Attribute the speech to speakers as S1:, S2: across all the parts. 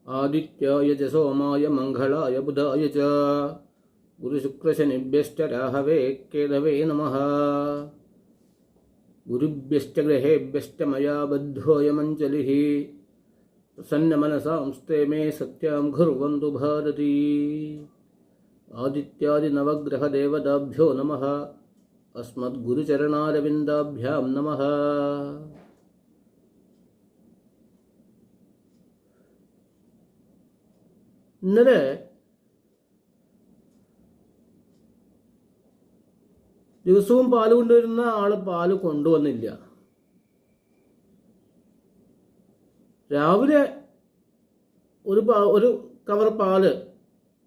S1: ആദിത്യായ ച സോമായ മംഗളായ ബുധായ ച ഗുരുശുക്രശനിഭ്യശ്ച രാഹവേ കേതവേ നമഃ. ഗുരുഭ്യശ്ച ഗ്രഹേഭ്യശ്ച മയാ ബദ്ധോയമഞ്ജലിഃ. പ്രസന്നമനസാംസ്തേ മേ സത്യാം ഘുർവന്തു ഭാരതീ. ആദിത്യാദിനവഗ്രഹദേവതാഭ്യോ നമഃ. അസ്മദ്ഗുരുചരണാരവിന്ദാഭ്യാം നമഃ. ഇന്നലെ ദിവസവും പാല് കൊണ്ടുവരുന്ന ആള് പാല് കൊണ്ടുവന്നില്ല. രാവിലെ ഒരു കവർ പാല്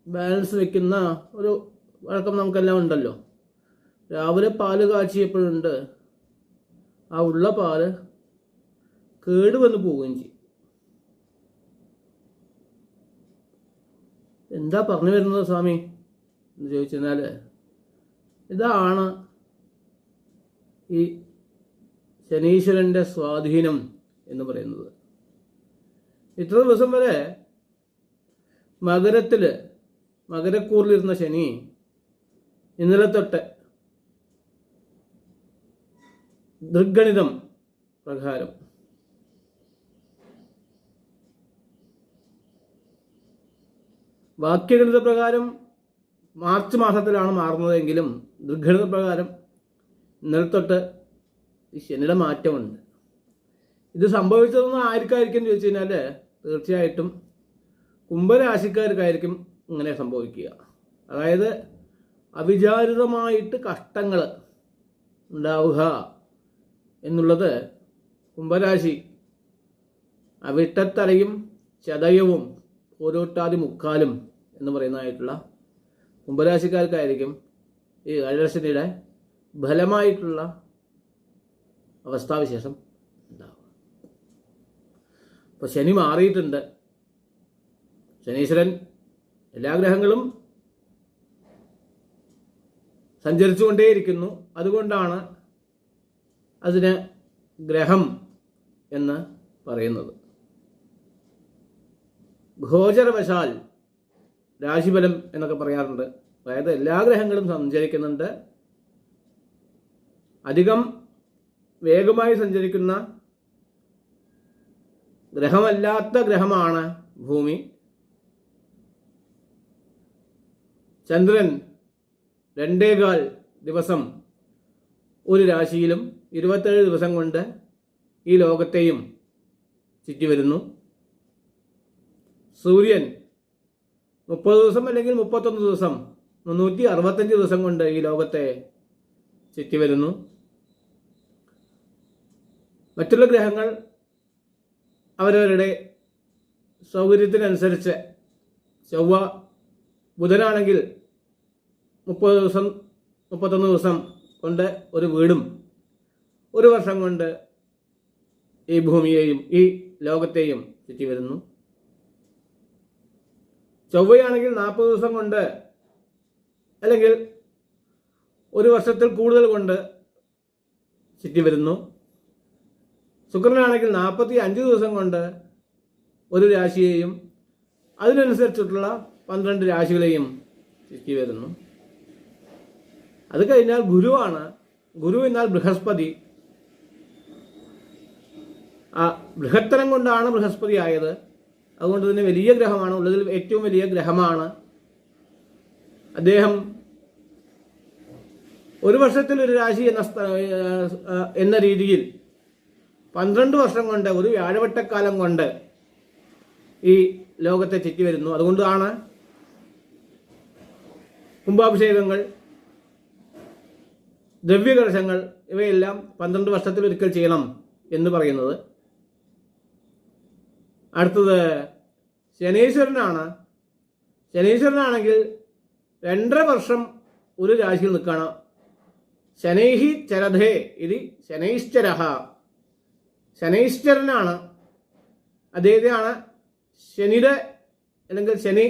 S1: ബാലൻസ് വെക്കുന്ന ഒരു വഴക്കം നമുക്കെല്ലാം ഉണ്ടല്ലോ. രാവിലെ പാല് കാച്ചിയപ്പോഴുണ്ട് ആ ഉള്ള പാല് കേടുവന്ന് പോവുകയും ചെയ്യും. എന്താ പറഞ്ഞു വരുന്നത് സ്വാമി എന്ന് ചോദിച്ചാൽ, ഇതാണ് ഈ ശനീശ്വരൻ്റെ സ്വാധീനം എന്ന് പറയുന്നത്. ഇത്ര ദിവസം വരെ മകരക്കൂറിലിരുന്ന ശനി ഇന്നലെ തൊട്ട് ദൃഗ്ഗണിതം പ്രകാരം വാക്യഗണിത പ്രകാരം മാർച്ച് മാസത്തിലാണ് മാറുന്നതെങ്കിലും ദൃഗ്ഗണിത പ്രകാരം ഇന്നലെ തൊട്ട് ഈ ശനിയുടെ മാറ്റമുണ്ട്. ഇത് സംഭവിച്ചതൊന്നും ആർക്കായിരിക്കും എന്ന് ചോദിച്ചു കഴിഞ്ഞാൽ തീർച്ചയായിട്ടും കുംഭരാശിക്കാർക്കായിരിക്കും ഇങ്ങനെ സംഭവിക്കുക. അതായത് അവിചാരിതമായിട്ട് കഷ്ടങ്ങൾ ഉണ്ടാവുക എന്നുള്ളത് കുംഭരാശി അവിട്ടത്തലയും ചതയവും പോരോട്ടാതി മുക്കാലും എന്ന് പറയുന്നതായിട്ടുള്ള കുംഭരാശിക്കാർക്കായിരിക്കും ഈ ഏഴരശനിയുടെ ഫലമായിട്ടുള്ള അവസ്ഥാവിശേഷം ഉണ്ടാവുക. അപ്പോൾ ശനി മാറിയിട്ടുണ്ട്. ശനീശ്വരൻ എല്ലാ ഗ്രഹങ്ങളും സഞ്ചരിച്ചുകൊണ്ടേയിരിക്കുന്നു. അതുകൊണ്ടാണ് അതിന് ഗ്രഹം എന്ന് പറയുന്നത്. ഗോചരവശാൽ രാശിഫലം എന്നൊക്കെ പറയാറുണ്ട്. അതായത് എല്ലാ ഗ്രഹങ്ങളും സഞ്ചരിക്കുന്നുണ്ട്. അധികം വേഗമായി സഞ്ചരിക്കുന്ന ഗ്രഹമല്ലാത്ത ഗ്രഹമാണ് ഭൂമി. ചന്ദ്രൻ 2.25 ദിവസം ഒരു രാശിയിലും 27 ദിവസം കൊണ്ട് ഈ ലോകത്തെയും ചുറ്റി വരുന്നു. സൂര്യൻ 30 ദിവസം അല്ലെങ്കിൽ 31 ദിവസം 365 ദിവസം കൊണ്ട് ഈ ലോകത്തെ ചുറ്റി വരുന്നു. മറ്റുള്ള ഗ്രഹങ്ങൾ അവരവരുടെ സൗകര്യത്തിനനുസരിച്ച് ചൊവ്വ ബുധനാണെങ്കിൽ 30 ദിവസം 31 ദിവസം കൊണ്ട് ഒരു വീടും ഒരു വർഷം കൊണ്ട് ഈ ഭൂമിയെയും ഈ ലോകത്തെയും ചുറ്റി വരുന്നു. ചൊവ്വയാണെങ്കിൽ 40 ദിവസം കൊണ്ട് അല്ലെങ്കിൽ ഒരു വർഷത്തിൽ കൂടുതൽ കൊണ്ട് ചുറ്റി വരുന്നു. ശുക്രനാണെങ്കിൽ 45 ദിവസം കൊണ്ട് ഒരു രാശിയെയും അതിനനുസരിച്ചിട്ടുള്ള 12 രാശികളെയും ചുറ്റി വരുന്നു. അത് കഴിഞ്ഞാൽ ഗുരുവാണ്. ഗുരു എന്നാൽ ബൃഹസ്പതി. ആ ബൃഹത്തരം കൊണ്ടാണ് ബൃഹസ്പതി ആയത്. അതുകൊണ്ട് തന്നെ വലിയ ഗ്രഹമാണ്, ഉള്ളതിൽ ഏറ്റവും വലിയ ഗ്രഹമാണ്. അദ്ദേഹം ഒരു വർഷത്തിൽ ഒരു രാശി എന്ന രീതിയിൽ 12 വർഷം കൊണ്ട്, ഒരു വ്യാഴവട്ടക്കാലം കൊണ്ട് ഈ ലോകത്തെ ചുറ്റി വരുന്നു. അതുകൊണ്ടാണ് കുംഭാഭിഷേകങ്ങൾ, ദ്രവ്യകലശങ്ങൾ ഇവയെല്ലാം 12 വർഷത്തിൽ ഒരിക്കൽ ചെയ്യണം എന്ന് പറയുന്നത്. അടുത്തത് ശനീശ്വരനാണ്. ശനീശ്വരനാണെങ്കിൽ 2.5 വർഷം ഒരു രാശിയിൽ നിൽക്കണം. ശനൈഹി ചരധേ ഇത് ശനൈശ്ചരഹ. ശനൈശ്ചരനാണ്. അദ്ദേഹത്തെയാണ് ശനിയുടെ അല്ലെങ്കിൽ ശനി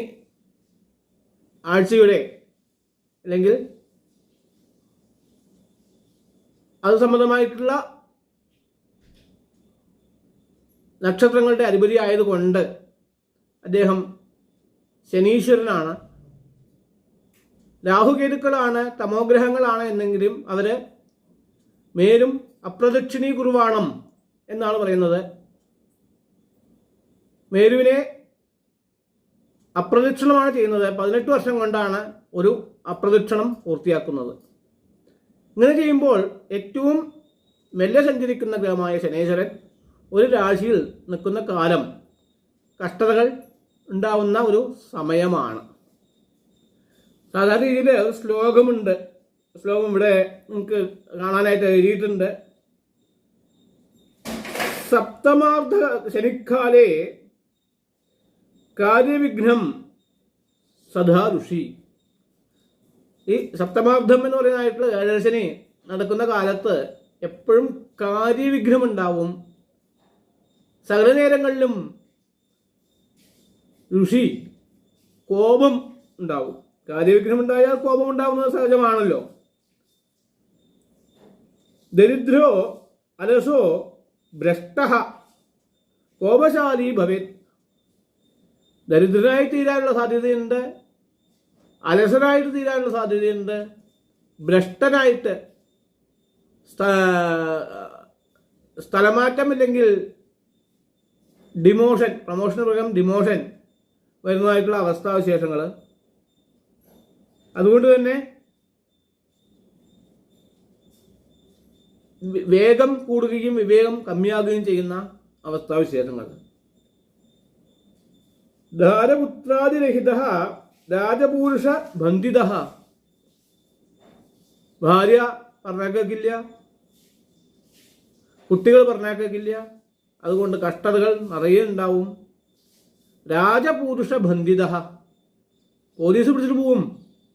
S1: ആഴ്ചയുടെ അല്ലെങ്കിൽ അത് സംബന്ധമായിട്ടുള്ള നക്ഷത്രങ്ങളുടെ അധിപതി ആയതുകൊണ്ട് അദ്ദേഹം ശനീശ്വരനാണ്. രാഹുകേതുക്കളാണ്, തമോഗ്രഹങ്ങളാണ് എന്നെങ്കിലും അവർ മേരും അപ്രദക്ഷിണീ കുർവാണം എന്നാണ് പറയുന്നത്. മേരുവിനെ അപ്രദക്ഷിണമാണ് ചെയ്യുന്നത്. 18 വർഷം കൊണ്ടാണ് ഒരു അപ്രദക്ഷിണം പൂർത്തിയാക്കുന്നത്. ഇങ്ങനെ ചെയ്യുമ്പോൾ ഏറ്റവും മെല്ലെ സഞ്ചരിക്കുന്ന ഗ്രഹമായ ശനീശ്വരൻ ഒരു രാശിയിൽ നിൽക്കുന്ന കാലം കഷ്ടതകൾ ഉണ്ടാവുന്ന ഒരു സമയമാണ്. സാധാരണ രീതിയിൽ ഒരു ശ്ലോകമുണ്ട്. ശ്ലോകം ഇവിടെ നിങ്ങൾക്ക് കാണാനായിട്ട് എഴുതിയിട്ടുണ്ട്. സപ്തമാർദ്ധ ശനിക്കാലേ കാര്യവിഘ്നം സദാ ഋഷി. ഈ സപ്തമാർദ്ധം എന്ന് പറയുന്നതായിട്ടുള്ള ഏഴരശനി നടക്കുന്ന കാലത്ത് എപ്പോഴും കാര്യവിഘ്നം ഉണ്ടാവും. സകല നേരങ്ങളിലും ഋഷി കോപം ഉണ്ടാവും. കാര്യവിഘ്നം ഉണ്ടായാൽ കോപം ഉണ്ടാവുന്നത് സഹജമാണല്ലോ. ദരിദ്രോ അലസോ ഭ്രഷ്ട കോപശാലി ഭവേത്. ദരിദ്രനായി തീരാനുള്ള സാധ്യതയുണ്ട്, അലസനായിട്ട് തീരാനുള്ള സാധ്യതയുണ്ട്, ഭ്രഷ്ടനായിട്ട് സ്ഥലമാറ്റം ഇല്ലെങ്കിൽ ഡിമോഷൻ, പ്രമോഷന് പകരം ഡിമോഷൻ വരുന്നതായിട്ടുള്ള അവസ്ഥാവിശേഷങ്ങൾ. അതുകൊണ്ട് തന്നെ വേഗം കൂടുകയും വിവേകം കമ്മിയാകുകയും ചെയ്യുന്ന അവസ്ഥാവിശേഷങ്ങൾ. ധാരപുത്രാദിരഹിത രാജപുരുഷ ബന്ധിത. ഭാര്യ പറഞ്ഞേക്കില്ല, കുട്ടികൾ പറഞ്ഞേക്കില്ല, അതുകൊണ്ട് കഷ്ടതകൾ നിറയെ ഉണ്ടാവും. രാജപുരുഷ ബന്ധിത, പോലീസ് പിടിച്ചിട്ട് പോവും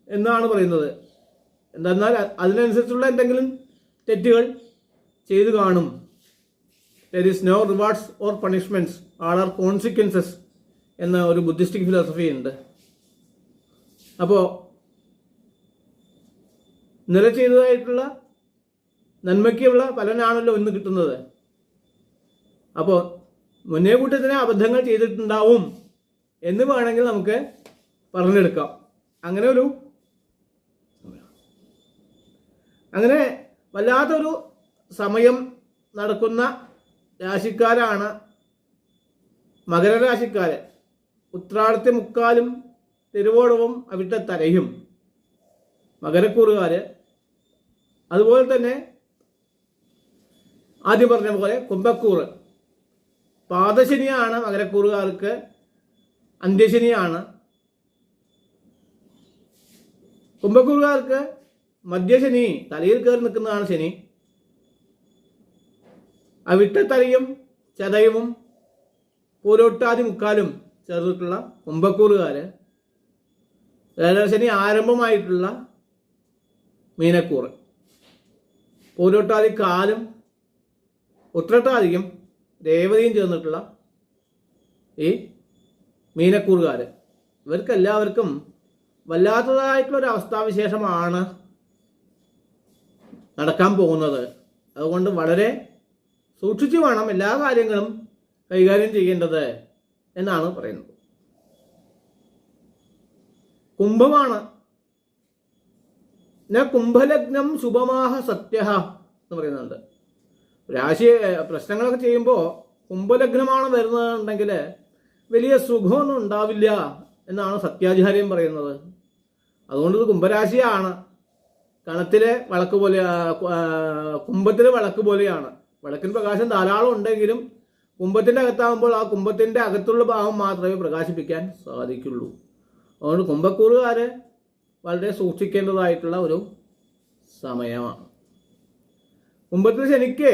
S1: എന്നാണ് പറയുന്നത്. എന്തെന്നാൽ അതിനനുസരിച്ചുള്ള എന്തെങ്കിലും തെറ്റുകൾ ചെയ്തു കാണും. There is no rewards or punishments, all are consequences എന്ന ഒരു ബുദ്ധിസ്റ്റിക് ഫിലോസഫി ഉണ്ട്. അപ്പോൾ നില ചെയ്തതായിട്ടുള്ള നന്മയ്ക്കുള്ള ഫലനാണല്ലോ ഇന്ന് കിട്ടുന്നത്. അപ്പോൾ മുന്നേ കൂട്ടത്തിന് അബദ്ധങ്ങൾ ചെയ്തിട്ടുണ്ടാവും എന്ന് വേണമെങ്കിൽ നമുക്ക് പറഞ്ഞെടുക്കാം. അങ്ങനെ വല്ലാത്തൊരു സമയം നടക്കുന്ന രാശിക്കാരാണ് മകരരാശിക്കാര്. ഉത്രാടത്തെ മുക്കാലും തിരുവോണവും അവിട്ട തലയും മകരക്കൂറുകാര്. അതുപോലെ തന്നെ ആദ്യം പറഞ്ഞ പോലെ കുംഭക്കൂറ്. പാദശനിയാണ് മകരക്കൂറുകാർക്ക്, അന്ത്യശനിയാണ്. കുംഭക്കൂറുകാർക്ക് മധ്യശനി, തലയിൽ കയറി നിൽക്കുന്നതാണ് ശനി. അവിട്ടത്തലയും ചതയവും പൂരോട്ടാതി മുക്കാലും ചേർന്നിട്ടുള്ള കുംഭക്കൂറുകാര്. ഏഴരശനി ആരംഭമായിട്ടുള്ള മീനക്കൂറ്. പൂരോട്ടാതി കാലും ഉത്രട്ടാതിയും രേവതിയും ചേർന്നിട്ടുള്ള ഈ മീനക്കൂറുകാര്. ഇവർക്കെല്ലാവർക്കും വല്ലാത്തതായിട്ടുള്ളൊരു അവസ്ഥാവിശേഷമാണ് നടക്കാൻ പോകുന്നത്. അതുകൊണ്ട് വളരെ സൂക്ഷിച്ചു വേണം എല്ലാ കാര്യങ്ങളും കൈകാര്യം ചെയ്യേണ്ടത് എന്നാണ് പറയുന്നത്. കുംഭമാണ്. കുംഭലഗ്നം ശുഭമാഹ സത്യ എന്ന് പറയുന്നുണ്ട്. രാശി പ്രശ്നങ്ങളൊക്കെ ചെയ്യുമ്പോൾ കുംഭലഗ്നമാണ് വരുന്നതെന്നുണ്ടെങ്കിൽ വലിയ സുഖമൊന്നും ഉണ്ടാവില്ല എന്നാണ് സത്യാചാര്യം പറയുന്നത്. അതുകൊണ്ട് ഇത് കുംഭരാശിയാണ്. കണത്തിലെ വിളക്ക് പോലെ, കുംഭത്തിലെ വിളക്ക് പോലെയാണ്. വിളക്കിന് പ്രകാശം ധാരാളം ഉണ്ടെങ്കിലും കുംഭത്തിൻ്റെ അകത്താകുമ്പോൾ ആ കുംഭത്തിൻ്റെ അകത്തുള്ള ഭാഗം മാത്രമേ പ്രകാശിപ്പിക്കാൻ സാധിക്കുള്ളൂ. അതുകൊണ്ട് കുംഭക്കൂറുകാർ വളരെ സൂക്ഷിക്കേണ്ടതായിട്ടുള്ള ഒരു സമയമാണ്. കുംഭത്തിൽ ശനിക്ക്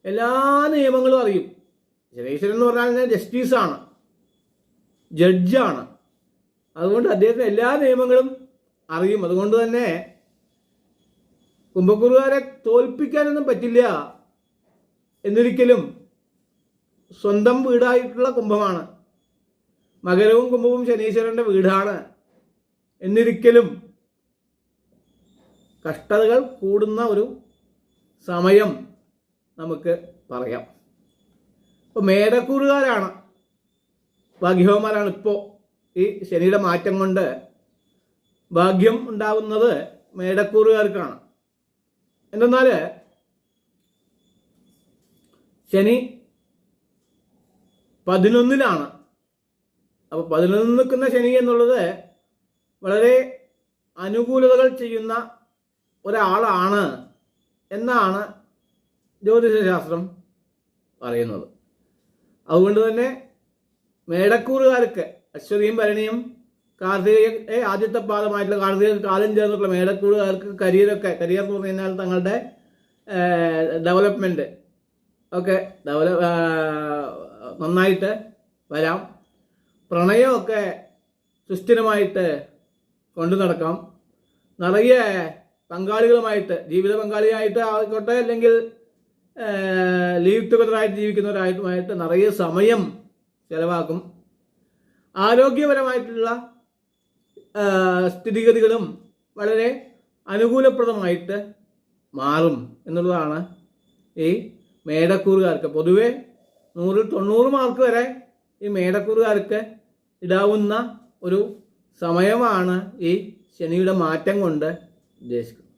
S1: എല്ലാ നിയമങ്ങളും അറിയും. ശനീശ്വരൻ എന്ന് പറഞ്ഞാൽ ജസ്റ്റിസാണ്, ജഡ്ജാണ്. അതുകൊണ്ട് അദ്ദേഹത്തിന് എല്ലാ നിയമങ്ങളും അറിയും. അതുകൊണ്ട് തന്നെ കുംഭക്കൂറുകാരെ തോൽപ്പിക്കാനൊന്നും പറ്റില്ല എന്നിരിക്കലും സ്വന്തം വീടായിട്ടുള്ള കുംഭമാണ്. മകരവും കുംഭവും ശനീശ്വരന്റെ വീടാണ് എന്നിരിക്കലും കഷ്ടതകൾ കൂടുന്ന ഒരു സമയം നമുക്ക് പറയാം. അപ്പോൾ മേടക്കൂറുകാരാണ്. ഭാഗ്യവാന്മാരാണ്. ഇപ്പോൾ ഈ ശനിയുടെ മാറ്റം കൊണ്ട് ഭാഗ്യം ഉണ്ടാവുന്നത് മേടക്കൂറുകാർക്കാണ്. എന്തെന്നാൽ ശനി 11-ലാണ്. അപ്പോൾ 11 നിൽക്കുന്ന ശനി എന്നുള്ളത് വളരെ അനുകൂലതകൾ ചെയ്യുന്ന ഒരാളാണ് എന്നാണ് ജ്യോതിഷശാസ്ത്രം പറയുന്നത്. അതുകൊണ്ട് തന്നെ മേടക്കൂറുകാർക്ക് അശ്വതിയും ഭരണിയും കാർത്തിക ആദ്യത്തെ പാദമായിട്ടുള്ള കാർത്തിക കാലം ചേർന്നിട്ടുള്ള മേടക്കൂറുകാർക്ക് കരിയർ എന്ന് പറഞ്ഞു കഴിഞ്ഞാൽ തങ്ങളുടെ ഡെവലപ്മെൻറ്റ് ഒക്കെ നന്നായിട്ട് വരാം. പ്രണയമൊക്കെ സുസ്ഥിരമായിട്ട് കൊണ്ടു നടക്കാം. നിറയെ പങ്കാളികളുമായിട്ട്, ജീവിത പങ്കാളിയായിട്ട് ആയിക്കോട്ടെ, അല്ലെങ്കിൽ ലീവ് ടുഗദറായിട്ട് ജീവിക്കുന്നവരായിട്ടുമായിട്ട് നിറയെ സമയം ചെലവാക്കും. ആരോഗ്യപരമായിട്ടുള്ള സ്ഥിതിഗതികളും വളരെ അനുകൂലപ്രദമായിട്ട് മാറും എന്നുള്ളതാണ് ഈ മേടക്കൂറുകാർക്ക്. പൊതുവെ 100-ൽ 90 മാർക്ക് വരെ ഈ മേടക്കൂറുകാർക്ക് ഇടാവുന്ന ഒരു സമയമാണ് ഈ ശനിയുടെ മാറ്റം കൊണ്ട് ഉദ്ദേശിക്കുന്നത്.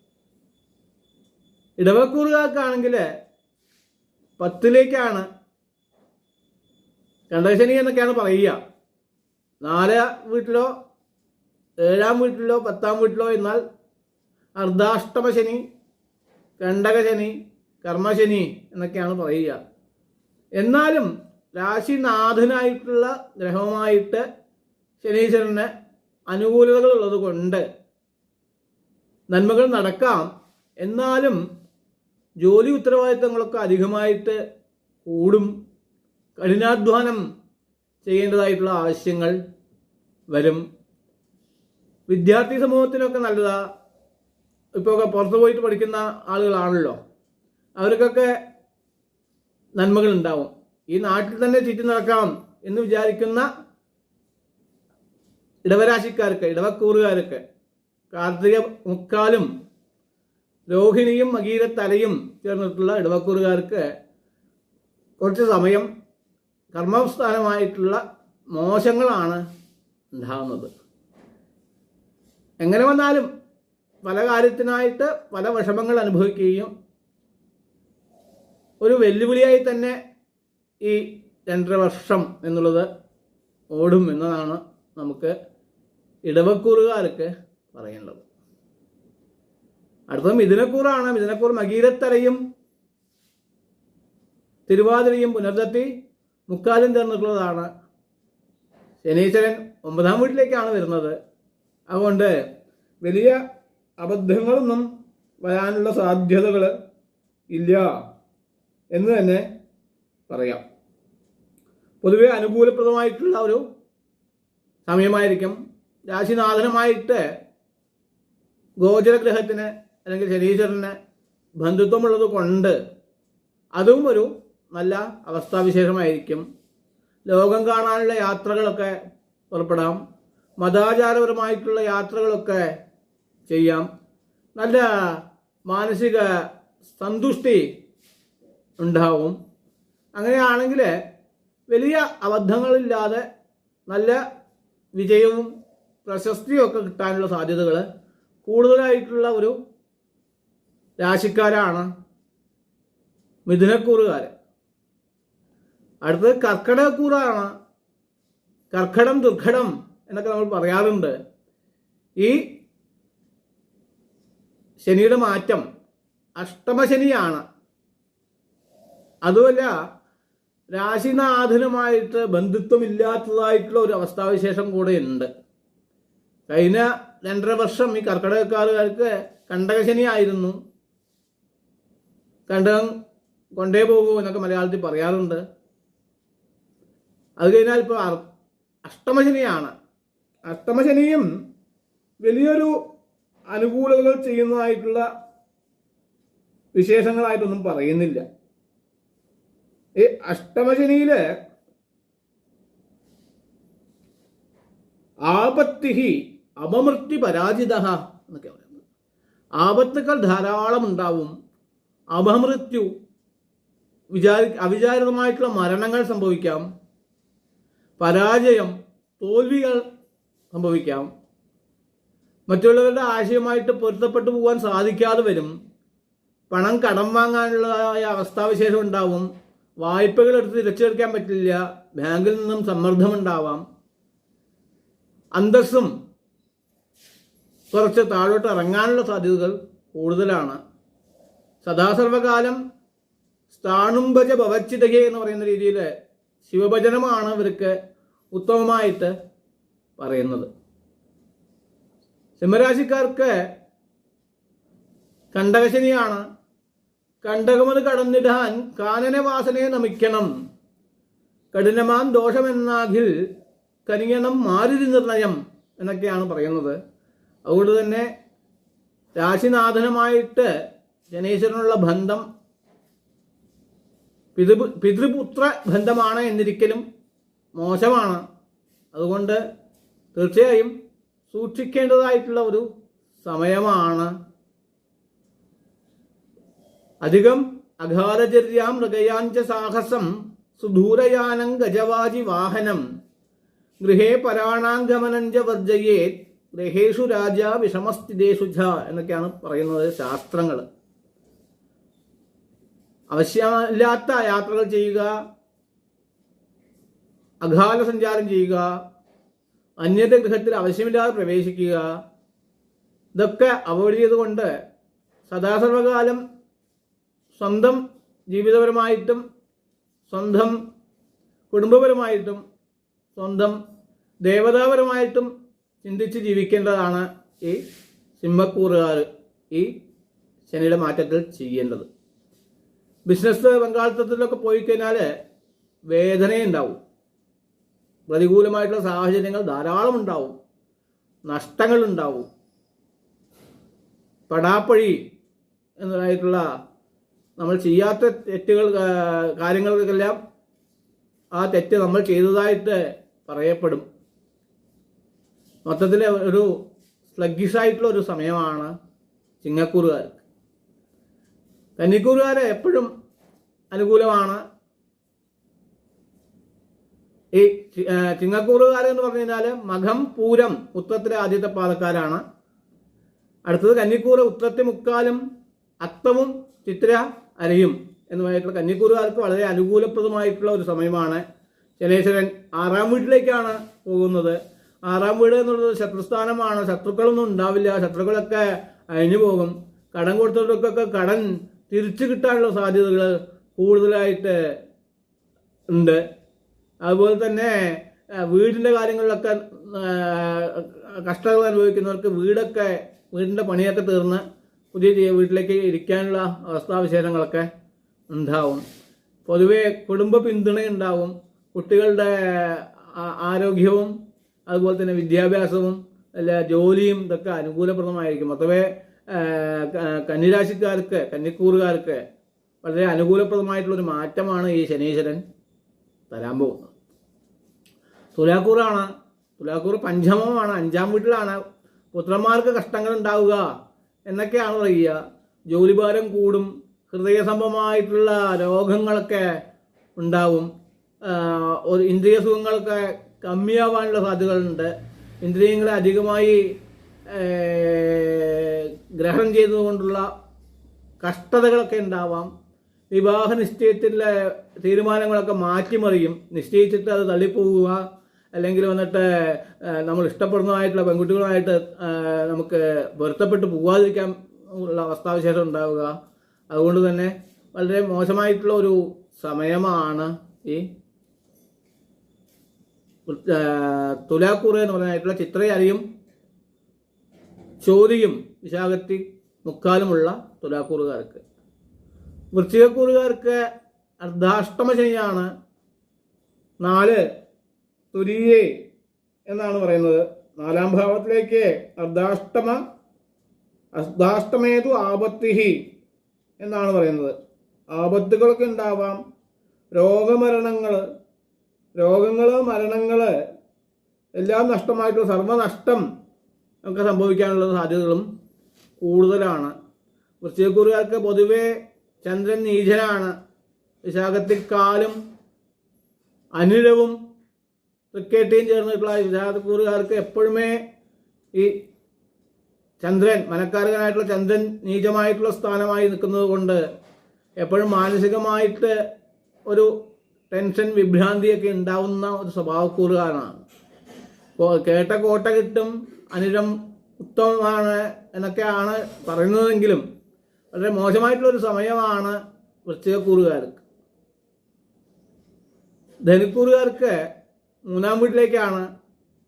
S1: ഇടവക്കൂറുകാർക്കാണെങ്കിൽ 10-ലേക്കാണ് കണ്ടകശനി എന്നൊക്കെയാണ് പറയുക. 4 വീട്ടിലോ 7-ാം വീട്ടിലോ 10-ാം വീട്ടിലോ എന്നാൽ അർദ്ധാഷ്ടമ ശനി, കണ്ടകശനി, കർമ്മശനി എന്നൊക്കെയാണ് പറയുക. എന്നാലും രാശിനാഥനായിട്ടുള്ള ഗ്രഹവുമായിട്ട് ശനീശ്വരന് അനുകൂലതകൾ ഉള്ളത് കൊണ്ട് നന്മകൾ നടക്കാം. എന്നാലും ജോലി ഉത്തരവാദിത്തങ്ങളൊക്കെ അധികമായിട്ട് കൂടും. കഠിനാധ്വാനം ചെയ്യേണ്ടതായിട്ടുള്ള ആവശ്യങ്ങൾ വരും. വിദ്യാർത്ഥി സമൂഹത്തിനൊക്കെ നല്ലതാ. ഇപ്പോൾ പുറത്തു പോയിട്ട് പഠിക്കുന്ന ആളുകളാണല്ലോ, അവർക്കൊക്കെ നന്മകൾ ഉണ്ടാവും. ഈ നാട്ടിൽ തന്നെ ചുറ്റി നടക്കാം എന്ന് വിചാരിക്കുന്ന ഇടവരാശിക്കാർക്ക്, ഇടവക്കൂറുകാർക്ക്, കാർത്തിക മുക്കാലും രോഹിണിയും മകീരത്തലയും ചേർന്നിട്ടുള്ള ഇടവക്കൂറുകാർക്ക് കുറച്ച് സമയം കർമ്മസ്ഥാനമായിട്ടുള്ള മോശങ്ങളാണ് ഉണ്ടാകുന്നത്. എങ്ങനെ വന്നാലും പല കാര്യത്തിനായിട്ട് പല വിഷമങ്ങൾ അനുഭവിക്കുകയും ഒരു വെല്ലുവിളിയായി തന്നെ ഈ 2.5 വർഷം എന്നുള്ളത് ഓടും എന്നതാണ് നമുക്ക് ഇടവക്കൂറുകാർക്ക് പറയേണ്ടത്. അടുത്തത് മിഥുനക്കൂറാണ്. മിഥുനക്കൂർ മകീരത്തലയും തിരുവാതിരയും പുനർദത്തി മുക്കാലും ചേർന്നിട്ടുള്ളതാണ്. ശനീശ്വരൻ 9-ാം വീട്ടിലേക്കാണ് വരുന്നത്. അതുകൊണ്ട് വലിയ അബദ്ധങ്ങളൊന്നും വരാനുള്ള സാധ്യതകൾ ഇല്ല എന്ന് തന്നെ പറയാം. പൊതുവെ അനുകൂലപ്രദമായിട്ടുള്ള ഒരു സമയമായിരിക്കും. രാശിനാഥനമായിട്ട് ഗോചരഗ്രഹത്തിന് അല്ലെങ്കിൽ ശനീശ്വരന് ബന്ധുത്വമുള്ളത് കൊണ്ട് അതും ഒരു നല്ല അവസ്ഥാവിശേഷമായിരിക്കും. ലോകം കാണാനുള്ള യാത്രകളൊക്കെ പുറപ്പെടാം. മതാചാരപരമായിട്ടുള്ള യാത്രകളൊക്കെ ചെയ്യാം. നല്ല മാനസിക സന്തുഷ്ടി ഉണ്ടാവും. അങ്ങനെയാണെങ്കിൽ വലിയ അബദ്ധങ്ങളില്ലാതെ നല്ല വിജയവും പ്രശസ്തിയും ഒക്കെ കിട്ടാനുള്ള സാധ്യതകൾ കൂടുതലായിട്ടുള്ള ഒരു രാശിക്കാരാണ് മിഥുനക്കൂറുകാർ. അടുത്തത് കർക്കടകക്കൂറാണ്. കർക്കടം ദുർഘടം എന്നൊക്കെ നമ്മൾ പറയാറുണ്ട്. ഈ ശനിയുടെ മാറ്റം അഷ്ടമശനിയാണ്. അതുമല്ല, രാശിനാഥനുമായിട്ട് ബന്ധുത്വമില്ലാത്തതായിട്ടുള്ള ഒരു അവസ്ഥാവിശേഷം കൂടെ ഉണ്ട്. കഴിഞ്ഞ 2.5 വർഷം ഈ കർക്കിടകക്കാർക്ക് കണ്ടകശനി ആയിരുന്നു. കണ്ടകം കൊണ്ടേ പോകൂ എന്നൊക്കെ മലയാളത്തിൽ പറയാറുണ്ട്. അത് കഴിഞ്ഞാൽ ഇപ്പോൾ അഷ്ടമശനിയാണ്. അഷ്ടമശനിയും വലിയൊരു അനുകൂലതകൾ ചെയ്യുന്നതായിട്ടുള്ള വിശേഷങ്ങളായിട്ടൊന്നും പറയുന്നില്ല. ഈ അഷ്ടമശനിയില് ആപത്തിഹി അപമൃത്യു പരാജിത എന്നൊക്കെ പറയുന്നത്. ആപത്തുകൾ ധാരാളം ഉണ്ടാവും. അപമൃത്യു, അവിചാരിതമായിട്ടുള്ള മരണങ്ങൾ സംഭവിക്കാം. പരാജയം, തോൽവികൾ സംഭവിക്കാം. മറ്റുള്ളവരുടെ ആശയമായിട്ട് പൊരുത്തപ്പെട്ടു പോകാൻ സാധിക്കാതെ വരും. പണം കടം വാങ്ങാനുള്ളതായ അവസ്ഥാവിശേഷം ഉണ്ടാവും. വായ്പകൾ എടുത്ത് തിരിച്ചെടുക്കാൻ പറ്റില്ല. ബാങ്കിൽ നിന്നും സമ്മർദ്ദമുണ്ടാവാം. അന്തസ്സും കുറച്ച് താഴോട്ട് ഇറങ്ങാനുള്ള സാധ്യതകൾ കൂടുതലാണ്. സദാസർവകാലം സ്ഥാണുംഭജ ഭവച്ചിതകെ എന്ന് പറയുന്ന രീതിയിൽ ശിവഭജനമാണ് ഇവർക്ക് ഉത്തമമായിട്ട് പറയുന്നത്. സിംഹരാശിക്കാർക്ക് കണ്ടകശനിയാണ്. കണ്ടകമത് കടന്നിടാൻ കാനനവാസനയെ നമിക്കണം. കഠിനമാം ദോഷമെന്നാകിൽ കനിയണം മാരുതി നിർണയം എന്നൊക്കെയാണ് പറയുന്നത്. അതുകൊണ്ട് തന്നെ രാശിനാഥനുമായിട്ട് ശനീശ്വരനുള്ള ബന്ധം പിതൃപുത്ര ബന്ധമാണ് എന്നിരിക്കലും മോശമാണ്. അതുകൊണ്ട് തീർച്ചയായും സൂക്ഷിക്കേണ്ടതായിട്ടുള്ള ഒരു സമയമാണ്. അധികം അഘാതചര്യാം മൃഗയാഞ്ച സാഹസം സുദൂരയാനം ഗജവാജി വാഹനം ഗൃഹേ പരാണാംഗമനഞ്ച വർജയേ ഗൃഹേഷു രാജ വിഷമസ്ഥിതേഷു ച എന്നൊക്കെയാണ് പറയുന്നത് ശാസ്ത്രങ്ങൾ. ആവശ്യമില്ലാത്ത യാത്രകൾ ചെയ്യുക, അകാല സഞ്ചാരം ചെയ്യുക, അന്യന്റെ ഗൃഹത്തിൽ ആവശ്യമില്ലാതെ പ്രവേശിക്കുക, ഇതൊക്കെ അവോയ്ഡ് ചെയ്തുകൊണ്ട് സദാസർവകാലം സ്വന്തം ജീവിതപരമായിട്ടും സ്വന്തം കുടുംബപരമായിട്ടും സ്വന്തം ദേവതാപരമായിട്ടും ചിന്തിച്ച് ജീവിക്കേണ്ടതാണ് ഈ സിംഹക്കൂറുകാർ ഈ ശനിയുടെ മാറ്റത്തിൽ ചെയ്യേണ്ടത്. ബിസിനസ് പങ്കാളിത്തത്തിലൊക്കെ പോയി കഴിഞ്ഞാൽ വേദനയുണ്ടാവും. പ്രതികൂലമായിട്ടുള്ള സാഹചര്യങ്ങൾ ധാരാളം ഉണ്ടാവും. നഷ്ടങ്ങളുണ്ടാവും. പടാപ്പഴി എന്നതായിട്ടുള്ള നമ്മൾ ചെയ്യാത്ത തെറ്റുകൾ കാര്യങ്ങൾക്കെല്ലാം ആ തെറ്റ് നമ്മൾ ചെയ്തതായിട്ട് പറയപ്പെടും. മൊത്തത്തിൽ ഒരു സ്ലഗ്ഗിഷായിട്ടുള്ള ഒരു സമയമാണ് ചിങ്ങക്കൂറുകാർക്ക്. കന്നിക്കൂറുകാരെ എപ്പോഴും അനുകൂലമാണ്. ഈ ചിങ്ങക്കൂറുകാരെന്ന് പറഞ്ഞു കഴിഞ്ഞാൽ മകം, പൂരം, ഉത്രത്തിലെ ആദ്യത്തെ പാദക്കാരാണ്. അടുത്തത് കന്നിക്കൂറ് ഉത്രത്തി മുക്കാലും അത്തവും ചിത്ര അരയും എന്നുമായിട്ടുള്ള കന്നിക്കൂറുകാർക്ക് വളരെ അനുകൂലപ്രദമായിട്ടുള്ള ഒരു സമയമാണ്. ശനീശ്വരൻ 6ാം വീട്ടിലേക്കാണ് പോകുന്നത്. 6ാം വീട് എന്നുള്ളത് ശത്രുസ്ഥാനമാണ്. ശത്രുക്കളൊന്നും ഉണ്ടാവില്ല. ശത്രുക്കളൊക്കെ അഴിഞ്ഞു പോകും. കടം കൊടുത്തവർക്കൊക്കെ കടം തിരിച്ചു കിട്ടാനുള്ള സാധ്യതകൾ കൂടുതലായിട്ട് ഉണ്ട്. അതുപോലെ തന്നെ വീടിൻ്റെ കാര്യങ്ങളിലൊക്കെ കഷ്ടതകൾ അനുഭവിക്കുന്നവർക്ക് വീടിൻ്റെ പണിയൊക്കെ തീർന്ന് പുതിയ വീട്ടിലേക്ക് ഇരിക്കാനുള്ള അവസ്ഥാവിശേഷങ്ങളൊക്കെ ഉണ്ടാവും. പൊതുവെ കുടുംബ പിന്തുണയുണ്ടാവും. കുട്ടികളുടെ ആരോഗ്യവും അതുപോലെ തന്നെ വിദ്യാഭ്യാസവും ജോലിയും ഇതൊക്കെ അനുകൂലപ്രദമായിരിക്കും. മൊത്തമേ കന്നിരാശിക്കാർക്ക്, കന്നിക്കൂറുകാർക്ക് വളരെ അനുകൂലപ്രദമായിട്ടുള്ളൊരു മാറ്റമാണ് ഈ ശനീശ്വരൻ തരാൻ പോകുന്നത്. തുലാക്കൂറാണ്. തുലാക്കൂർ പഞ്ചമമാണ്, 5ാം വീട്ടിലാണ്. പുത്രന്മാർക്ക് കഷ്ടങ്ങൾ ഉണ്ടാവുക എന്നൊക്കെയാണ് പറയുക. ജോലിഭാരം കൂടും. ഹൃദയ സംബന്ധമായിട്ടുള്ള രോഗങ്ങളൊക്കെ ഉണ്ടാവും. ഇന്ദ്രിയ സുഖങ്ങളൊക്കെ കമ്മിയാവാനുള്ള സാധ്യതകളുണ്ട്. ഇന്ദ്രിയങ്ങളെ അധികമായി ഗ്രഹണം ചെയ്തുകൊണ്ടുള്ള കഷ്ടതകളൊക്കെ ഉണ്ടാവാം. വിവാഹ നിശ്ചയത്തിലെ തീരുമാനങ്ങളൊക്കെ മാറ്റിമറിയും. നിശ്ചയിച്ചിട്ട് അത് തള്ളിപ്പോവുക, അല്ലെങ്കിൽ വന്നിട്ട് നമ്മൾ ഇഷ്ടപ്പെടുന്നതായിട്ടുള്ള പെൺകുട്ടികളുമായിട്ട് നമുക്ക് പൊരുത്തപ്പെട്ട് പോകാതിരിക്കാൻ ഉള്ള അവസ്ഥാവിശേഷം ഉണ്ടാവുക. അതുകൊണ്ട് തന്നെ വളരെ മോശമായിട്ടുള്ള ഒരു സമയമാണ് ഈ തുലാക്കൂറ് എന്ന് പറഞ്ഞായിട്ടുള്ള ചിത്രയരിയും ചോതിയും വിശാഖത്തി മുക്കാലുമുള്ള തുലാക്കൂറുകാർക്ക്. വൃശ്ചികക്കൂറുകാർക്ക് അർദ്ധാഷ്ടമ ശനിയാണ്. 4 തുരീയേ എന്നാണ് പറയുന്നത്. 4ാം ഭാവത്തിലേക്ക് അർദ്ധാഷ്ടമേതു ആപത്തിഹി എന്നാണ് പറയുന്നത്. ആപത്തുകളൊക്കെ ഉണ്ടാവാം. രോഗങ്ങൾ, മരണങ്ങൾ എല്ലാം നഷ്ടമായിട്ടുള്ള സർവ്വനഷ്ടം ഒക്കെ സംഭവിക്കാനുള്ള സാധ്യതകളും കൂടുതലാണ്. വൃശ്ചികക്കൂറുകാർക്ക് പൊതുവെ ചന്ദ്രൻ നീചനാണ്. വിശാഖത്തിൽ കാലും അനിഴവും തൃക്കേട്ടിയും ചേർന്നിട്ടുള്ള വിഷാദക്കൂറുകാർക്ക് എപ്പോഴുമേ ഈ ചന്ദ്രൻ, മനക്കാരകനായിട്ടുള്ള ചന്ദ്രൻ നീചമായിട്ടുള്ള സ്ഥാനമായി നിൽക്കുന്നത് കൊണ്ട് എപ്പോഴും മാനസികമായിട്ട് ഒരു ടെൻഷൻ, വിഭ്രാന്തിയൊക്കെ ഉണ്ടാവുന്ന ഒരു സ്വഭാവക്കൂറുകാരനാണ്. കേട്ട കോട്ട കിട്ടും, അനിരം ഉത്തമമാണ് എന്നൊക്കെയാണ് പറയുന്നതെങ്കിലും വളരെ മോശമായിട്ടുള്ളൊരു സമയമാണ് വൃശ്ചികക്കൂറുകാർക്ക്. ധനുക്കൂറുകാർക്ക് മൂന്നാം വീട്ടിലേക്കാണ്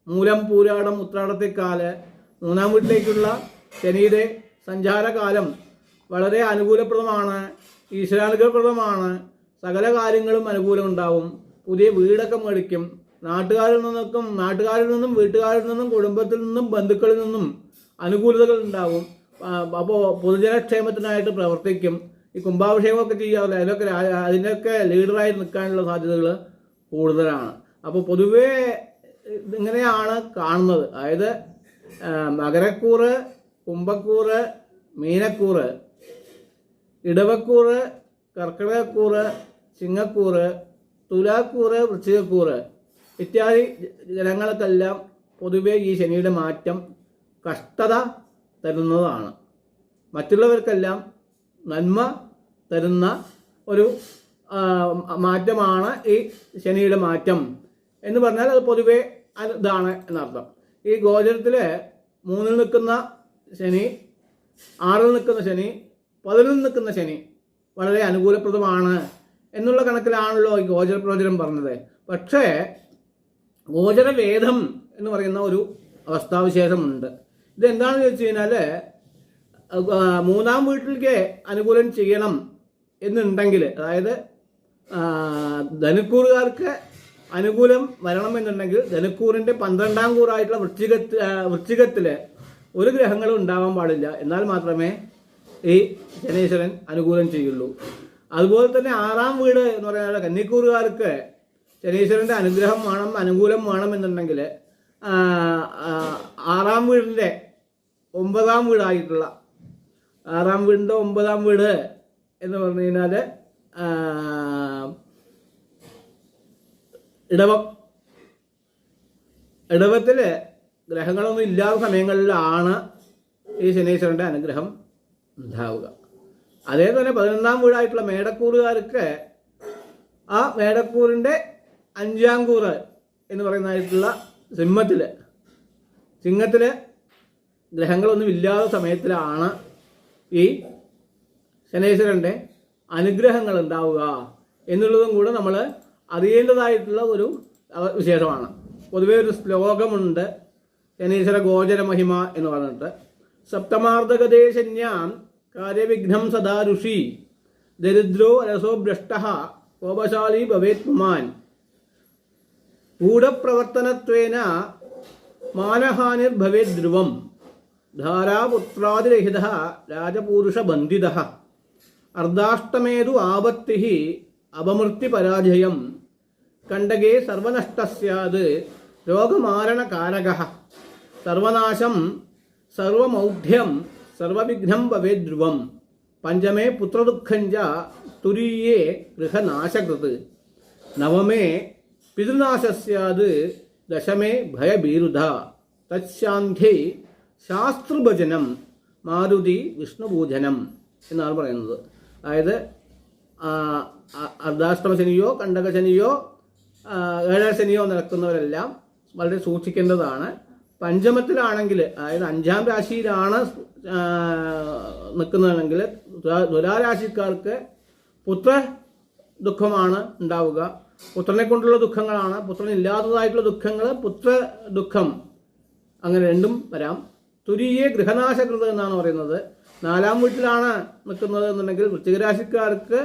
S1: മൂലം, പൂരാടം, ഉത്രാടത്തേക്കാല് മൂന്നാം വീട്ടിലേക്കുള്ള ശനിയുടെ സഞ്ചാരകാലം വളരെ അനുകൂലപ്രദമാണ്, ഈശ്വരാനുഗ്രഹപ്രദമാണ്. സകല കാര്യങ്ങളും അനുകൂലമുണ്ടാവും. പുതിയ വീടൊക്കെ മേടിക്കും. നാട്ടുകാരിൽ നിന്നും വീട്ടുകാരിൽ നിന്നും കുടുംബത്തിൽ നിന്നും ബന്ധുക്കളിൽ നിന്നും അനുകൂലതകൾ ഉണ്ടാവും. അപ്പോൾ പൊതുജനക്ഷേമത്തിനായിട്ട് പ്രവർത്തിക്കും. ഈ കുംഭാഭിഷേകമൊക്കെ ചെയ്യാറില്ല, അതിനൊക്കെ ലീഡറായി നിൽക്കാനുള്ള സാധ്യതകൾ കൂടുതലാണ്. അപ്പോൾ പൊതുവേ ഇങ്ങനെയാണ് കാണുന്നത്. അതായത് മകരക്കൂറ്, കുംഭക്കൂറ്, മീനക്കൂറ്, ഇടവക്കൂറ്, കർക്കിടകക്കൂറ്, ചിങ്ങക്കൂറ്, തുലാക്കൂറ്, വൃശ്ചികക്കൂറ് ഇത്യാദി ജനങ്ങൾക്കെല്ലാം പൊതുവെ ഈ ശനിയുടെ മാറ്റം കഷ്ടത തരുന്നതാണ്. മറ്റുള്ളവർക്കെല്ലാം നന്മ തരുന്ന ഒരു മാറ്റമാണ് ഈ ശനിയുടെ മാറ്റം എന്ന് പറഞ്ഞാൽ അത് പൊതുവെ ഇതാണ് എന്നർത്ഥം. ഈ ഗോചരത്തിൽ 3-ൽ നിൽക്കുന്ന ശനി, 6-ൽ നിൽക്കുന്ന ശനി, 10-ൽ നിൽക്കുന്ന ശനി വളരെ അനുകൂലപ്രദമാണ് എന്നുള്ള കണക്കിലാണല്ലോ ഈ ഗോചര പ്രവചനം പറഞ്ഞത്. പക്ഷേ ഗോചരവേദം എന്ന് പറയുന്ന ഒരു അവസ്ഥാവിശേഷമുണ്ട്. ഇതെന്താണെന്ന് ചോദിച്ചു കഴിഞ്ഞാൽ, മൂന്നാം വീട്ടിലേക്ക് അനുകൂലം ചെയ്യണം എന്നുണ്ടെങ്കിൽ, അതായത് ധനുക്കൂറുകാർക്ക് അനുകൂലം വരണമെന്നുണ്ടെങ്കിൽ ധനുക്കൂറിൻ്റെ 12-ാം കൂറായിട്ടുള്ള വൃശ്ചികത്തിൽ ഒരു ഗ്രഹങ്ങളും ഉണ്ടാവാൻ പാടില്ല. എന്നാൽ മാത്രമേ ഈ ശനീശ്വരൻ അനുകൂലം ചെയ്യുള്ളൂ. അതുപോലെ തന്നെ 6-ാം വീട് എന്ന് പറയുന്നത് കന്നിക്കൂറുകാർക്ക് ശനീശ്വരൻ്റെ അനുകൂലം വേണമെന്നുണ്ടെങ്കിൽ 6-ാം വീടിൻ്റെ 9-ാം വീടായിട്ടുള്ള 6-ാം വീടിൻ്റെ 9-ാം വീട് എന്ന് പറഞ്ഞു കഴിഞ്ഞാൽ ഇടവത്തിൽ ഗ്രഹങ്ങളൊന്നും ഇല്ലാത്ത സമയങ്ങളിലാണ് ഈ ശനീശ്വരൻ്റെ അനുഗ്രഹം ഉണ്ടാവുക. അതേപോലെ 11-ാം വീടായിട്ടുള്ള മേടക്കൂറുകാർക്ക് ആ മേടക്കൂറിൻ്റെ 5-ാം കൂറ് എന്ന് പറയുന്നതായിട്ടുള്ള ചിങ്ങത്തിൽ ഗ്രഹങ്ങളൊന്നും ഇല്ലാത്ത സമയത്തിലാണ് ഈ ശനീശ്വരൻ്റെ അനുഗ്രഹങ്ങൾ ഉണ്ടാവുക എന്നുള്ളതും കൂടെ നമ്മൾ അറിയേണ്ടതായിട്ടുള്ള ഒരു വിശേഷമാണ്. പൊതുവേ ഒരു ശ്ലോകമുണ്ട്, ശനീശ്വര ഗോചര മഹിമ എന്ന് പറഞ്ഞിട്ട്. സപ്തമാർദ്ധഗതേശന്യാം കാര്യവിഘ്നം സദാ ഋഷി ദരിദ്രോ രസോ ഭ്രഷ്ടഃ കോപശാലി ഭവേത് പുമാൻ ഗൂഢപ്രവർത്തനത്വേന മാനഹാനിർഭവേത് ധ്രുവം ധാരാപുത്രാദിരഹിതഃ രാജപൂരുഷബന്ധിതഃ അർദ്ധാഷ്ടമേതു ആപത്തിഃ അപമൃത്യുപരാജയം കണ്ടകേ സർവനഷ്ടസ്യാത് രോഗമാരണകാരകഃ സർവനാശം സർവമൗഢ്യം സർവവിഘ്നം ഭവേത് ധ്രുവം പഞ്ചമേ പുത്രദുഃഖഞ്ച തുരീയേ ഗൃഹനാശകൃത് നവമേ പിതൃനാശസ്യാത് ദശമേ ഭയഭീരുധ തച്ഛാന്ധ്യൈ ശാസ്തൃഭജനം മാരുതി വിഷ്ണുപൂജനം എന്നാണ് പറയുന്നത്. അതായത് അർദ്ധാഷ്ടമശനിയോ കണ്ടകശനിയോ ഏഴശനിയോ നടക്കുന്നവരെല്ലാം വളരെ സൂക്ഷിക്കേണ്ടതാണ്. പഞ്ചമത്തിലാണെങ്കിൽ, അതായത് 5-ാം രാശിയിലാണ് നിൽക്കുന്നതെങ്കിൽ തുലാരാശിക്കാർക്ക് പുത്ര ദുഃഖമാണ് ഉണ്ടാവുക. പുത്രനെ കൊണ്ടുള്ള ദുഃഖങ്ങളാണ്. പുത്രനില്ലാത്തതായിട്ടുള്ള ദുഃഖങ്ങൾ, പുത്ര ദുഃഖം, അങ്ങനെ രണ്ടും വരാം. തുരീയെ ഗൃഹനാശകൃത എന്നാണ് പറയുന്നത്. 4-ാം വീട്ടിലാണ് നിൽക്കുന്നത് എന്നുണ്ടെങ്കിൽ വൃശ്ചികരാശിക്കാർക്ക്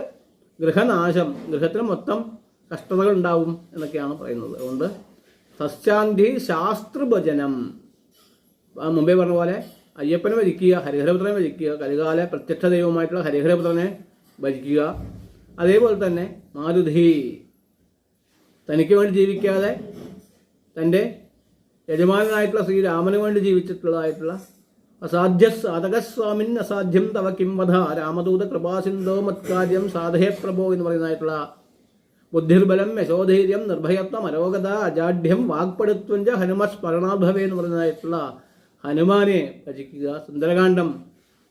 S1: ഗൃഹനാശം, ഗൃഹത്തിന് മൊത്തം കഷ്ടതകൾ ഉണ്ടാവും എന്നൊക്കെയാണ് പറയുന്നത്. അതുകൊണ്ട് സശ്ചാന്തി ശാസ്തൃഭജനം, മുമ്പേ പറഞ്ഞ പോലെ അയ്യപ്പനെ ഭജിക്കുക, ഹരിഹരപുത്രനെ ഭജിക്കുക, കലികാല പ്രത്യക്ഷ ദൈവമായിട്ടുള്ള ഹരിഹരപുത്രനെ ഭജിക്കുക. അതേപോലെ തന്നെ മാരുതി, തനിക്ക് വേണ്ടി ജീവിക്കാതെ തൻ്റെ യജമാനായിട്ടുള്ള ശ്രീരാമന് വേണ്ടി ജീവിച്ചിട്ടുള്ളതായിട്ടുള്ള അസാധ്യ സാധകസ്വാമിൻ അസാധ്യം തവ കിംവധ രാമദൂത കൃപാസിന്ധോ മത്കാര്യം സാധേ പ്രഭോ എന്ന് പറയുന്നതായിട്ടുള്ള ബുദ്ധിർബലം യശോധൈര്യം നിർഭയത്വം അരോഗത അജാഢ്യം വാഗ്പടുത്വഞ്ച ഹനുമസ്മരണാഭവേ എന്ന് പറയുന്നതായിട്ടുള്ള ഹനുമാനെ ഭജിക്കുക, സുന്ദരകാന്ഡം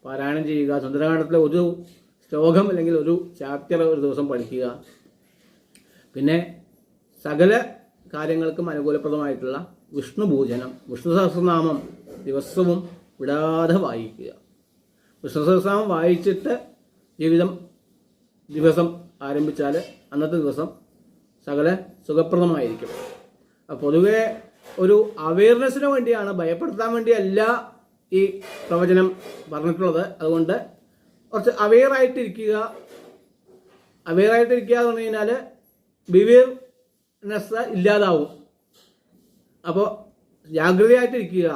S1: പാരായണം ചെയ്യുക, സുന്ദരകാന്ഡത്തിലെ ഒരു ശ്ലോകം അല്ലെങ്കിൽ ഒരു ചാപ്റ്റർ ഒരു ദിവസം പഠിക്കുക. പിന്നെ സകല കാര്യങ്ങൾക്കും അനുകൂലപ്രദമായിട്ടുള്ള വിഷ്ണു പൂജനം, വിഷ്ണു സഹസ്രനാമം ദിവസവും വിടാതെ വായിക്കുക. വിഷ്ണു സഹസ്രനാമം വായിച്ചിട്ട് ദിവസം ആരംഭിച്ചാൽ അന്നത്തെ ദിവസം സകല സുഖപ്രദമായിരിക്കും. പൊതുവെ ഒരു അവയർനെസ്സിന് വേണ്ടിയാണ്, ഭയപ്പെടുത്താൻ വേണ്ടിയല്ല ഈ പ്രവചനം പറഞ്ഞിട്ടുള്ളത്. അതുകൊണ്ട് കുറച്ച് അവെയറായിട്ടിരിക്കുക എന്ന് പറഞ്ഞു കഴിഞ്ഞാൽ ബിവിയർനെസ് ഇല്ലാതാവും. അപ്പോൾ ജാഗ്രതയായിട്ടിരിക്കുക.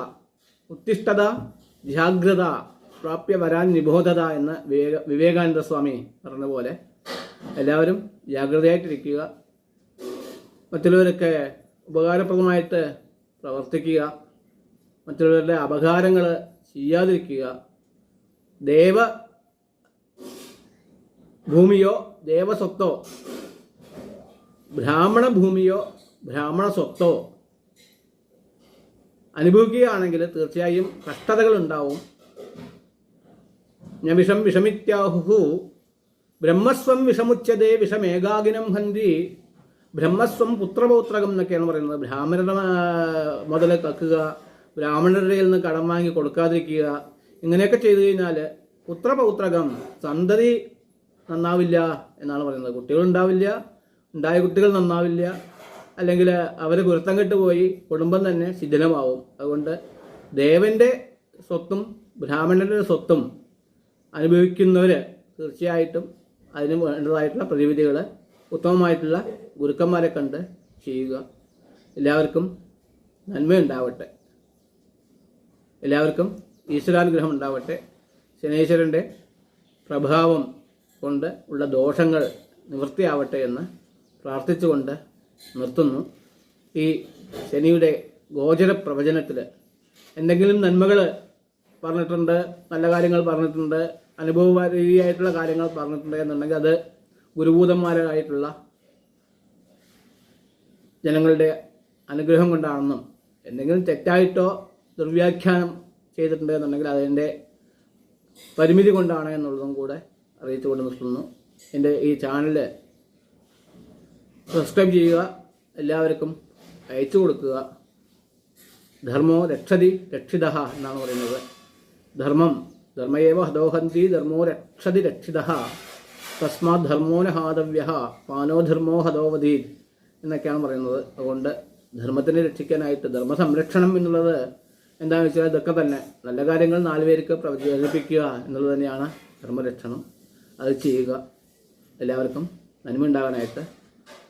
S1: ഉത്തിഷ്ഠത ജാഗ്രത പ്രാപ്യ വരാൻ നിബോധത എന്ന് വിവേകാനന്ദ സ്വാമി പറഞ്ഞ പോലെ എല്ലാവരും ജാഗ്രതയായിട്ടിരിക്കുക. മറ്റുള്ളവരൊക്കെ ഉപകാരപ്രദമായിട്ട് പ്രവർത്തിക്കുക. മറ്റുള്ളവരുടെ അപകാരങ്ങൾ ചെയ്യാതിരിക്കുക. ഭൂമിയോ ദേവസ്വത്തോ ബ്രാഹ്മണ ഭൂമിയോ ബ്രാഹ്മണ സ്വത്തോ അനുഭവിക്കുകയാണെങ്കിൽ തീർച്ചയായും കഷ്ടതകൾ ഉണ്ടാവും. വിഷമിത്യാഹു ബ്രഹ്മസ്വം വിഷമുച്യതേ വിഷമേകാകിനം ഹന്തി ബ്രഹ്മസ്വം പുത്രപൗത്രകം എന്നൊക്കെയാണ് പറയുന്നത്. ബ്രാഹ്മണരുടെ മുതൽ കക്കുക, ബ്രാഹ്മണരുടെ നിന്ന് കടം വാങ്ങി കൊടുക്കാതിരിക്കുക, ഇങ്ങനെയൊക്കെ ചെയ്തു കഴിഞ്ഞാൽ പുത്രപൗത്രകം സന്തതി നന്നാവില്ല എന്നാണ് പറയുന്നത്. കുട്ടികളുണ്ടാവില്ല, ഉണ്ടായ കുട്ടികൾ നന്നാവില്ല, അല്ലെങ്കിൽ അവർ കുരുത്തം കെട്ടുപോയി കുടുംബം തന്നെ ശിഥിലമാവും. അതുകൊണ്ട് ദേവന്റെ സ്വത്തും ബ്രാഹ്മണന്റെ സ്വത്തും അനുഭവിക്കുന്നവർ തീർച്ചയായിട്ടും അതിന് വേണ്ടതായിട്ടുള്ള പ്രതിവിധികൾ ഉത്തമമായിട്ടുള്ള ഗുരുക്കന്മാരെ കണ്ട് ചെയ്യുക. എല്ലാവർക്കും നന്മയുണ്ടാവട്ടെ, എല്ലാവർക്കും ഈശ്വരാനുഗ്രഹം ഉണ്ടാവട്ടെ. ശനീശ്വരൻ്റെ പ്രഭാവം കൊണ്ട് ഉള്ള ദോഷങ്ങൾ നിവൃത്തിയാവട്ടെ എന്ന് പ്രാർത്ഥിച്ചുകൊണ്ട് നിർത്തുന്നു. ഈ ശനിയുടെ ഗോചര പ്രവചനത്തിൽ എന്തെങ്കിലും നന്മകൾ പറഞ്ഞിട്ടുണ്ട്, നല്ല കാര്യങ്ങൾ പറഞ്ഞിട്ടുണ്ട്, അനുഭവരീതിയായിട്ടുള്ള കാര്യങ്ങൾ പറഞ്ഞിട്ടുണ്ട് എന്നുണ്ടെങ്കിൽ അത് ഗുരുഭൂതന്മാരായിട്ടുള്ള ജനങ്ങളുടെ അനുഗ്രഹം കൊണ്ടാണെന്നും എന്തെങ്കിലും തെറ്റായിട്ടോ ദുർവ്യാഖ്യാനം ചെയ്തിട്ടുണ്ട് എന്നുണ്ടെങ്കിൽ അതിൻ്റെ പരിമിതി കൊണ്ടാണ് എന്നുള്ളതും കൂടെ അറിയിച്ചുകൊണ്ട് നിർത്തുന്നു. എൻ്റെ ഈ ചാനൽ സബ്സ്ക്രൈബ് ചെയ്യുക, എല്ലാവർക്കും അയച്ചു കൊടുക്കുക. ധർമ്മോ രക്ഷതി രക്ഷിതഃ എന്നാണ് പറയുന്നത്. ധർമ്മയേവ ഹതോഹന്തി ധർമ്മോ രക്ഷതി രക്ഷിതഃ തസ്മാത് ധർമ്മോ നഹാതവ്യഃ മാനോ ധർമ്മോ ഹതോവധീത് എന്നൊക്കെയാണ് പറയുന്നത്. അതുകൊണ്ട് ധർമ്മത്തിനെ രക്ഷിക്കാനായിട്ട് ധർമ്മസംരക്ഷണം എന്നുള്ളത് എന്താണെന്ന് വെച്ചാൽ ഇതൊക്കെ തന്നെ നല്ല കാര്യങ്ങൾ 4 പേർക്ക് പ്രചരിപ്പിക്കുക എന്നുള്ളത് തന്നെയാണ് ധർമ്മരക്ഷണം. അത് ചെയ്യുക. എല്ലാവർക്കും നന്മ ഉണ്ടാകാനായിട്ട്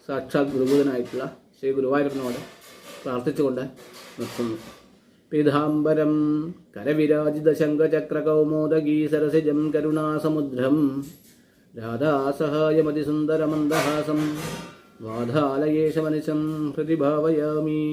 S1: സാക്ഷാത് ഗുരുഭൂതനായിട്ടുള്ള ശ്രീ ഗുരുവായൂരപ്പനോട് പ്രാർത്ഥിച്ചുകൊണ്ട് നിർത്തുന്നു. പീതാംബരം കരവിരാജിത ശംഖചക്രകൗമോദഗീ സരസിജം കരുണാസമുദ്രം രാധാസഹായമതിസുന്ദരമന്ദഹാസം വാധാലയേശമനിശം പ്രതിഭാവയാമി.